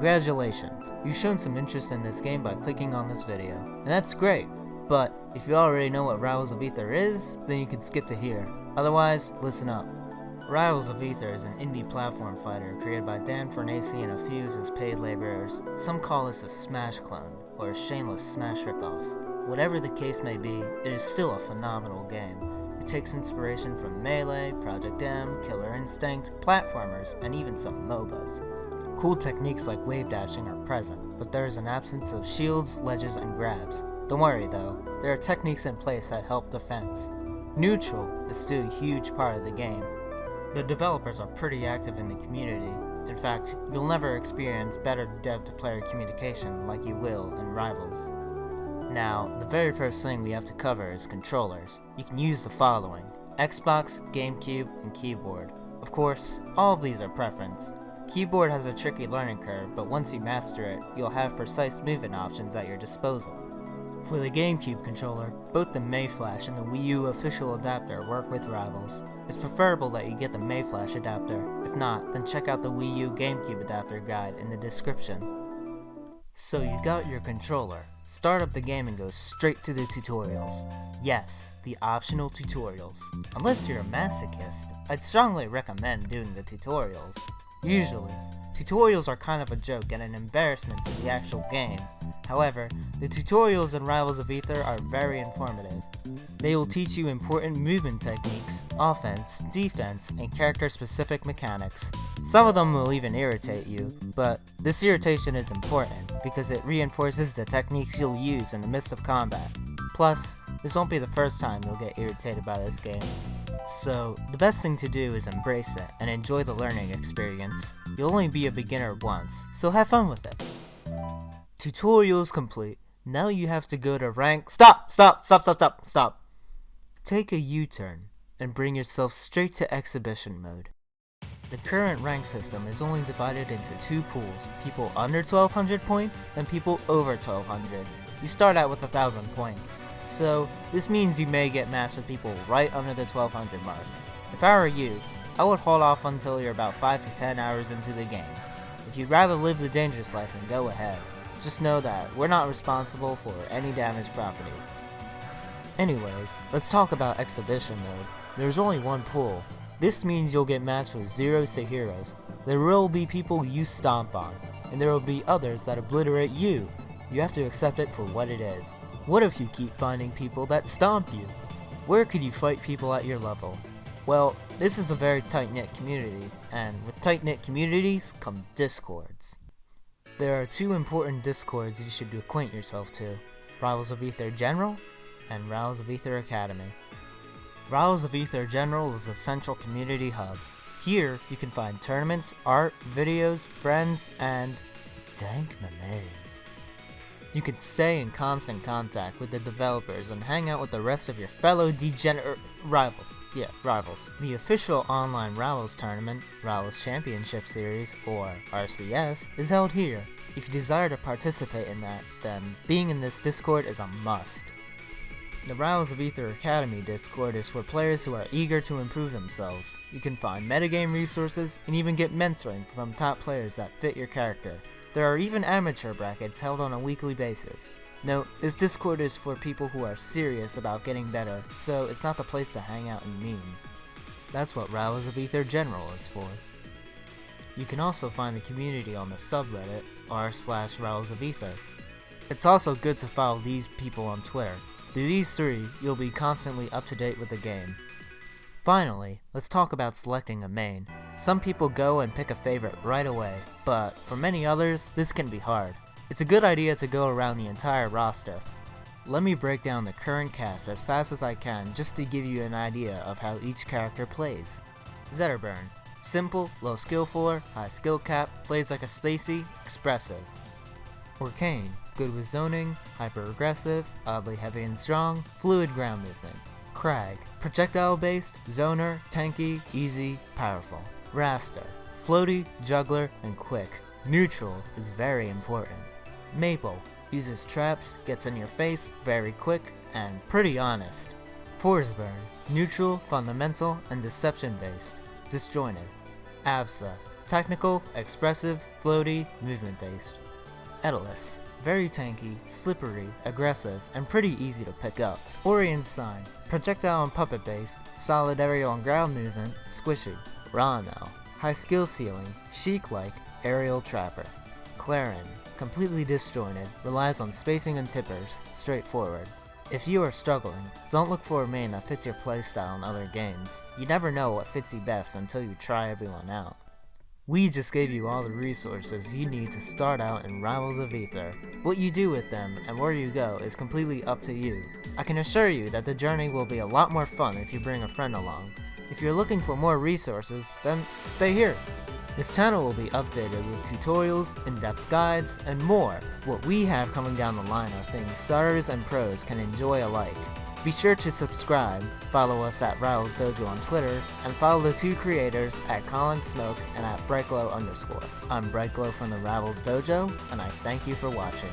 Congratulations, you've shown some interest in this game by clicking on this video, and that's great, but if you already know what Rivals of Aether is, then you can skip to here. Otherwise, listen up. Rivals of Aether is an indie platform fighter created by Dan Farnese and a few of his paid laborers. Some call this a Smash clone, or a shameless Smash ripoff. Whatever the case may be, it is still a phenomenal game. It takes inspiration from Melee, Project M, Killer Instinct, platformers, and even some MOBAs. Cool techniques like wave dashing are present, but there is an absence of shields, ledges, and grabs. Don't worry though, there are techniques in place that help defense. Neutral is still a huge part of the game. The developers are pretty active in the community. In fact, you'll never experience better dev-to-player communication like you will in Rivals. Now, the very first thing we have to cover is controllers. You can use the following: Xbox, Gamecube, and keyboard. Of course, all of these are preference. Keyboard has a tricky learning curve, but once you master it, you'll have precise movement options at your disposal. For the Gamecube controller, both the Mayflash and the Wii U official adapter work with Rivals. It's preferable that you get the Mayflash adapter. If not, then check out the Wii U Gamecube adapter guide in the description. So you got your controller. Start up the game and go straight to the tutorials. Yes, the optional tutorials. Unless you're a masochist, I'd strongly recommend doing the tutorials. Usually, tutorials are kind of a joke and an embarrassment to the actual game. However, the tutorials in Rivals of Aether are very informative. They will teach you important movement techniques, offense, defense, and character-specific mechanics. Some of them will even irritate you, but this irritation is important because it reinforces the techniques you'll use in the midst of combat. Plus, this won't be the first time you'll get irritated by this game. So, the best thing to do is embrace it and enjoy the learning experience. You'll only be a beginner once, so have fun with it. Tutorials complete. Now you have to go to rank— Stop! Take a U-turn and bring yourself straight to exhibition mode. The current rank system is only divided into two pools: people under 1200 points and people over 1200. You start out with 1000 points. So, this means you may get matched with people right under the 1200 mark. If I were you, I would hold off until you're about 5 to 10 hours into the game. If you'd rather live the dangerous life, then go ahead. Just know that we're not responsible for any damaged property. Anyways, let's talk about exhibition mode. There's only one pool. This means you'll get matched with zeros to heroes. There will be people you stomp on, and there will be others that obliterate you. You have to accept it for what it is. What if you keep finding people that stomp you? Where could you fight people at your level? Well, this is a very tight-knit community, and with tight-knit communities come discords. There are two important discords you should acquaint yourself to: Rivals of Aether General and Rivals of Aether Academy. Rivals of Aether General is a central community hub. Here, you can find tournaments, art, videos, friends, and dank memes. You can stay in constant contact with the developers and hang out with the rest of your fellow rivals. Yeah, rivals. The official online Rivals tournament, Rivals Championship Series, or RCS, is held here. If you desire to participate in that, then being in this Discord is a must. The Rivals of Aether Academy Discord is for players who are eager to improve themselves. You can find metagame resources and even get mentoring from top players that fit your character. There are even amateur brackets held on a weekly basis. Note, this Discord is for people who are serious about getting better, so it's not the place to hang out and meme. That's what Rivals of Aether General is for. You can also find the community on the subreddit r/Rivals of Aether. It's also good to follow these people on Twitter. Through these three, you'll be constantly up to date with the game. Finally, let's talk about selecting a main. Some people go and pick a favorite right away, but for many others, this can be hard. It's a good idea to go around the entire roster. Let me break down the current cast as fast as I can just to give you an idea of how each character plays. Zetterburn. Simple, low skill floor, high skill cap, plays like a spacey, expressive. Orcane. Good with zoning, hyper aggressive, oddly heavy and strong, fluid ground movement. Crag. Projectile based, zoner, tanky, easy, powerful. Raster. Floaty, juggler, and quick. Neutral is very important. Maple. Uses traps, gets in your face, very quick, and pretty honest. Forsburn. Neutral, fundamental, and deception based. Disjointed. Absa. technical, expressive, floaty, movement based. Etalus. Very tanky, slippery, aggressive, and pretty easy to pick up. Orion's Sign. Projectile and puppet based, solid aerial and ground movement, squishy. Rano. High skill ceiling, chic-like, aerial trapper. Clarin. Completely disjointed, relies on spacing and tippers, straightforward. If you are struggling, don't look for a main that fits your playstyle in other games. You never know what fits you best until you try everyone out. We just gave you all the resources you need to start out in Rivals of Aether. What you do with them and where you go is completely up to you. I can assure you that the journey will be a lot more fun if you bring a friend along. If you're looking for more resources, then stay here. This channel will be updated with tutorials, in-depth guides, and more. What we have coming down the line are things starters and pros can enjoy alike. Be sure to subscribe, follow us at Rivals Dojo on Twitter, and follow the two creators at ColinSmoke and at Brightglow_. I'm Brightglow from the Rivals Dojo, and I thank you for watching.